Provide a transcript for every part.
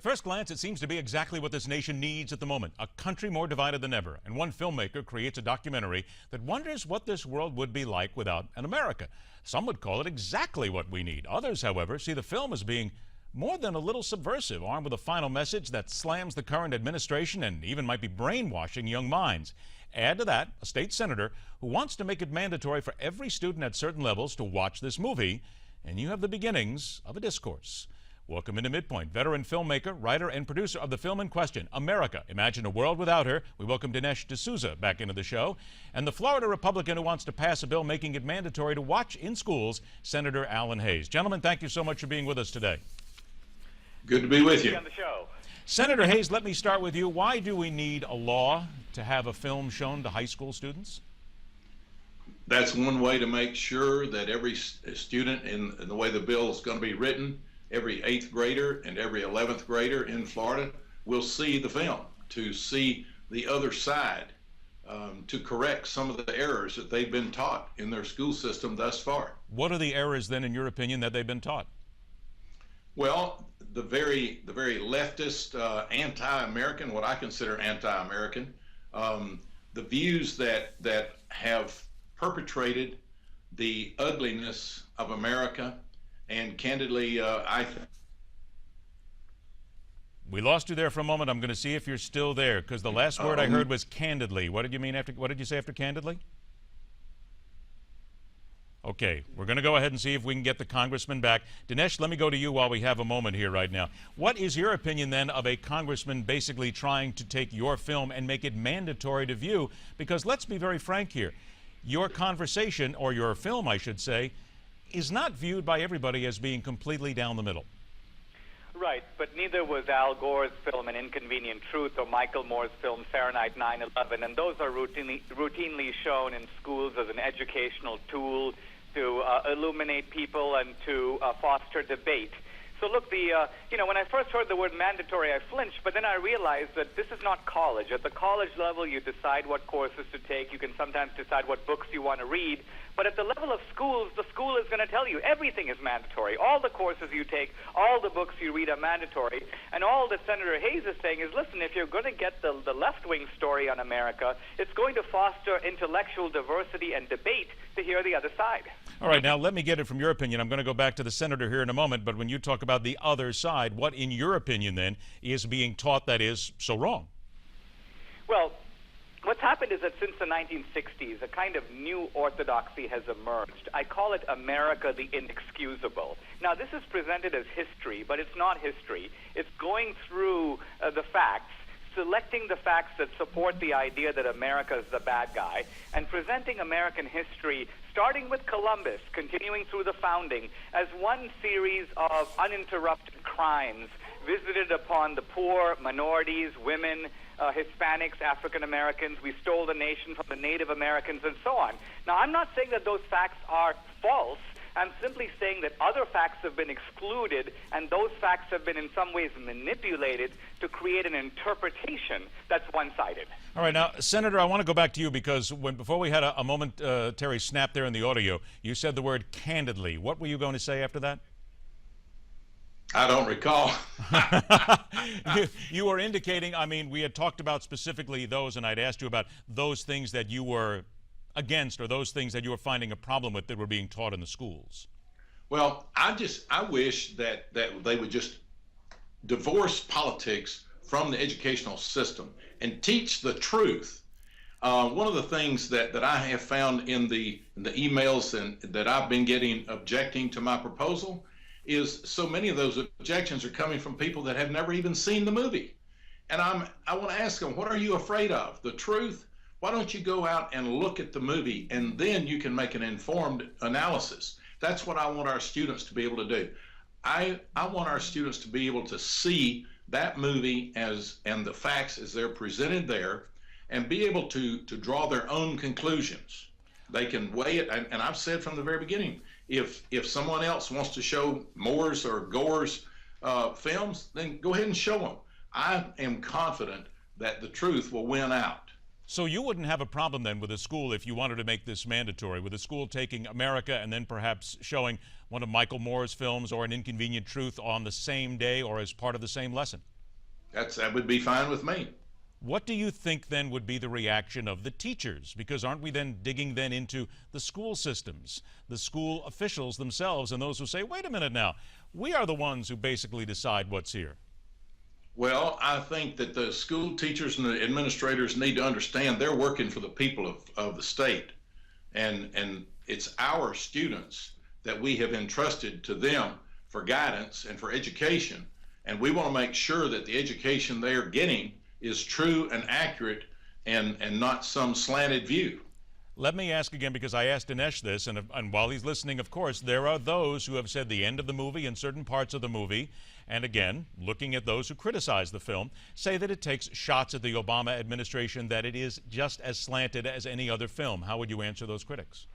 first glance, it seems to be exactly what this nation needs at the moment, a country more divided than ever. And one filmmaker creates a documentary that wonders what this world would be like without an America. Some would call it exactly what we need. Others, however, see the film as being more than a little subversive, armed with a final message that slams the current administration and even might be brainwashing young minds. Add to that a state senator who wants to make it mandatory for every student at certain levels to watch this movie, and you have the beginnings of a discourse. Welcome into MidPoint, veteran filmmaker, writer, and producer of the film in question, America, Imagine a World Without Her. We welcome Dinesh D'Souza back into the show. And the Florida Republican who wants to pass a bill making it mandatory to watch in schools, Senator Alan Hayes. Gentlemen, thank you so much for being with us today. Good to be with you. On the show. Senator Hayes, let me start with you. Why do we need a law to have a film shown to high school students? That's one way to make sure that every student, in the way the bill is going to be written, every 8th grader and every 11th grader in Florida will see the film, to see the other side, to correct some of the errors that they've been taught in their school system thus far. What are the errors then, in your opinion, that they've been taught? Well, the very leftist, anti-American, what I consider anti-American, the views that have perpetrated the ugliness of America. And candidly, we lost you there for a moment. I'm going to see if you're still there, because the last word I heard was candidly. What did you mean after? What did you say after candidly? Okay, we're going to go ahead and see if we can get the congressman back. Dinesh, let me go to you while we have a moment here right now. What is your opinion then of a congressman basically trying to take your film and make it mandatory to view? Because let's be very frank here. Your conversation, or your film, I should say, is not viewed by everybody as being completely down the middle. Right, but neither was Al Gore's film An Inconvenient Truth or Michael Moore's film Fahrenheit 9/11, and those are routinely shown in schools as an educational tool to illuminate people and to foster debate. So look, when I first heard the word mandatory, I flinched, but then I realized that this is not college. At the college level, you decide what courses to take. You can sometimes decide what books you want to read. But at the level of schools, the school is going to tell you everything is mandatory. All the courses you take, all the books you read are mandatory. And all that Senator Hayes is saying is, listen, if you're going to get the left-wing story on America, it's going to foster intellectual diversity and debate to hear the other side. All right, now let me get it from your opinion. I'm going to go back to the senator here in a moment, but when you talk about the other side, what, in your opinion, then, is being taught that is so wrong? Well, what's happened is that since the 1960s, a kind of new orthodoxy has emerged. I call it America the Inexcusable. Now, this is presented as history, but it's not history. It's going through the facts, selecting the facts that support the idea that America is the bad guy, and presenting American history, starting with Columbus, continuing through the founding, as one series of uninterrupted crimes visited upon the poor, minorities, women, Hispanics, African Americans. We stole the nation from the Native Americans, and so on. Now, I'm not saying that those facts are false. I'm simply saying that other facts have been excluded, and those facts have been in some ways manipulated to create an interpretation that's one-sided. All right, now, Senator, I want to go back to you, because before we had a momentary snap there in the audio, you said the word candidly. What were you going to say after that? I don't recall. You were indicating, I mean, we had talked about specifically those, and I'd asked you about those things that you were against, or those things that you were finding a problem with that were being taught in the schools. Well, I wish that they would just divorce politics from the educational system and teach the truth. One of the things that I have found in the emails and that I've been getting objecting to my proposal is so many of those objections are coming from people that have never even seen the movie. And I want to ask them, what are you afraid of? The truth? Why don't you go out and look at the movie, and then you can make an informed analysis? That's what I want our students to be able to do. I want our students to be able to see that movie and the facts as they're presented there, and be able to draw their own conclusions. They can weigh it, and I've said from the very beginning, if someone else wants to show Moore's or Gore's films, then go ahead and show them. I am confident that the truth will win out. So you wouldn't have a problem then with a school, if you wanted to make this mandatory, with a school taking America and then perhaps showing one of Michael Moore's films or An Inconvenient Truth on the same day or as part of the same lesson? That would be fine with me. What do you think then would be the reaction of the teachers? Because aren't we then digging then into the school systems, the school officials themselves, and those who say, wait a minute now, we are the ones who basically decide what's here? Well, I think that the school teachers and the administrators need to understand they're working for the people of the state. And it's our students that we have entrusted to them for guidance and for education. And we want to make sure that the education they are getting is true and accurate and not some slanted view. Let me ask again, because I asked Dinesh this, and while he's listening, of course, there are those who have said the end of the movie and certain parts of the movie, and again, looking at those who criticize the film, say that it takes shots at the Obama administration, that it is just as slanted as any other film. How would you answer those critics?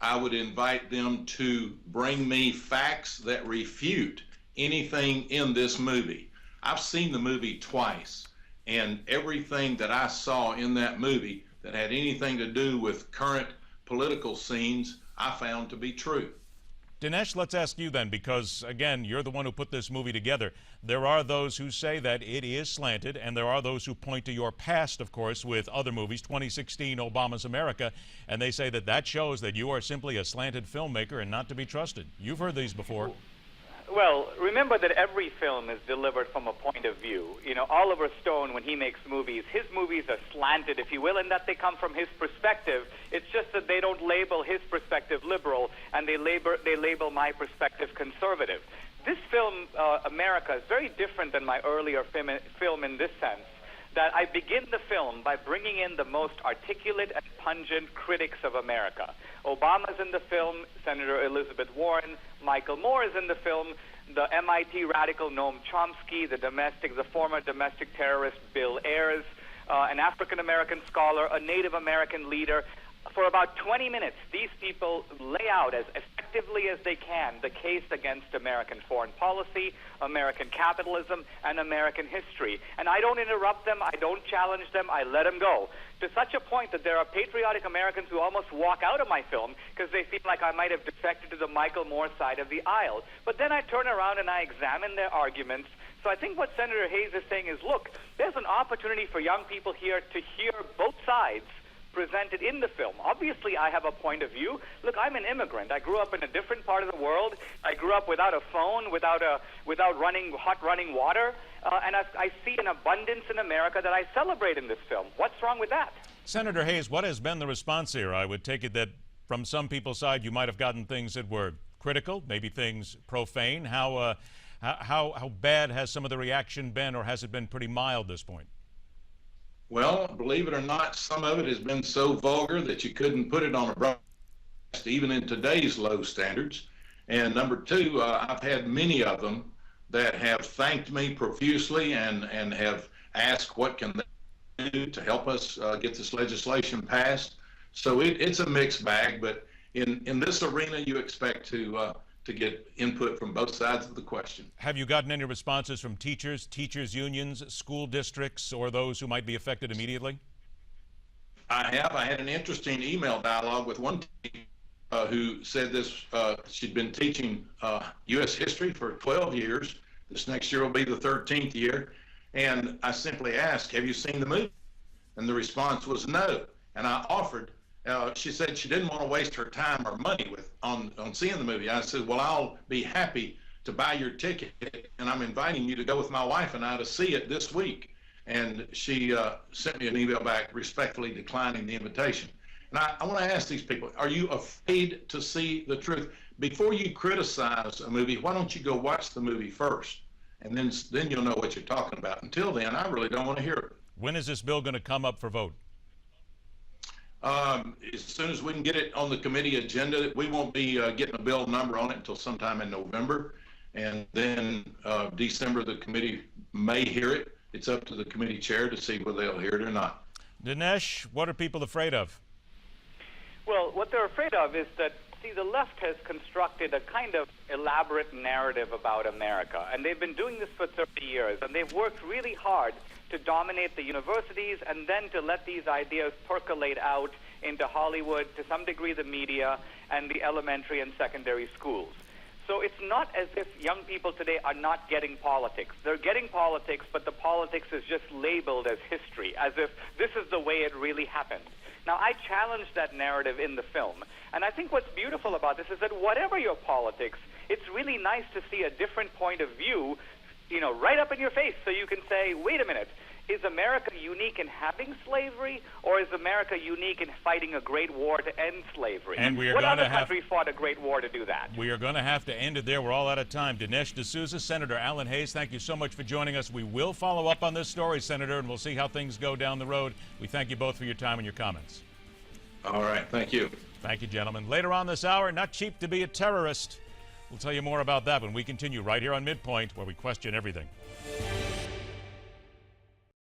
I would invite them to bring me facts that refute anything in this movie. I've seen the movie twice, and everything that I saw in that movie that had anything to do with current political scenes, I found to be true. Dinesh, let's ask you then, because again, you're the one who put this movie together. There are those who say that it is slanted, and there are those who point to your past, of course, with other movies, 2016, Obama's America, and they say that that shows that you are simply a slanted filmmaker and not to be trusted. You've heard these before. Well, remember that every film is delivered from a point of view. You know, Oliver Stone, when he makes movies, his movies are slanted, if you will, in that they come from his perspective. It's just that they don't label his perspective liberal, and they label my perspective conservative. This film, America, is very different than my earlier film in this sense, that I begin the film by bringing in the most articulate and pungent critics of America. Obama's in the film, Senator Elizabeth Warren, Michael Moore is in the film, the MIT radical Noam Chomsky, the former domestic terrorist Bill Ayers, an African-American scholar, a Native American leader. For about 20 minutes, these people lay out as effectively as they can the case against American foreign policy, American capitalism, and American history. And I don't interrupt them, I don't challenge them, I let them go. To such a point that there are patriotic Americans who almost walk out of my film because they feel like I might have defected to the Michael Moore side of the aisle. But then I turn around and I examine their arguments. So I think what Senator Hayes is saying is, look, there's an opportunity for young people here to hear both sides presented in the film. Obviously, I have a point of view. Look, I'm an immigrant. I grew up in a different part of the world. I grew up without a phone, without hot running water, and I see an abundance in America that I celebrate in this film. What's wrong with that? Senator Hayes, what has been the response here? I would take it that from some people's side, you might have gotten things that were critical, maybe things profane. How bad has some of the reaction been, or has it been pretty mild at this point? Well, believe it or not, some of it has been so vulgar that you couldn't put it on a broadcast, even in today's low standards. And number two, I've had many of them that have thanked me profusely and have asked what can they do to help us get this legislation passed. So it's a mixed bag, but in this arena, you expect to get input from both sides of the question. Have you gotten any responses from teachers, teachers' unions, school districts, or those who might be affected immediately? I have. I had an interesting email dialogue with one teacher who said this. She'd been teaching U.S. history for 12 years. This next year will be the 13th year. And I simply asked, have you seen the movie? And the response was no. And I offered. She said she didn't want to waste her time or money on seeing the movie. I said, well, I'll be happy to buy your ticket, and I'm inviting you to go with my wife and I to see it this week. And she sent me an email back respectfully declining the invitation. And I want to ask these people, are you afraid to see the truth? Before you criticize a movie, why don't you go watch the movie first? And then you'll know what you're talking about. Until then, I really don't want to hear it. When is this bill going to come up for vote? As soon as we can get it on the committee agenda. We won't be getting a bill number on it until sometime in November. And then December, the committee may hear it. It's up to the committee chair to see whether they'll hear it or not. Dinesh, what are people afraid of? Well, what they're afraid of is that, see, the left has constructed a kind of elaborate narrative about America. And they've been doing this for 30 years. And they've worked really hard to dominate the universities and then to let these ideas percolate out into Hollywood, to some degree the media, and the elementary and secondary schools. So it's not as if young people today are not getting politics. They're getting politics, but the politics is just labeled as history, as if this is the way it really happened. Now, I challenge that narrative in the film. And I think what's beautiful about this is that whatever your politics, it's really nice to see a different point of view, right up in your face, so you can say, wait a minute, is America unique in having slavery, or is America unique in fighting a great war to end slavery? And we are what going other to have country fought a great war to do that? We are going to have to end it there. We're all out of time. Dinesh D'Souza, Senator Alan Hayes, thank you so much for joining us. We will follow up on this story, Senator, and we'll see how things go down the road. We thank you both for your time and your comments. All right. Thank you. Thank you, gentlemen. Later on this hour, not cheap to be a terrorist. We'll tell you more about that when we continue right here on MidPoint, where we question everything.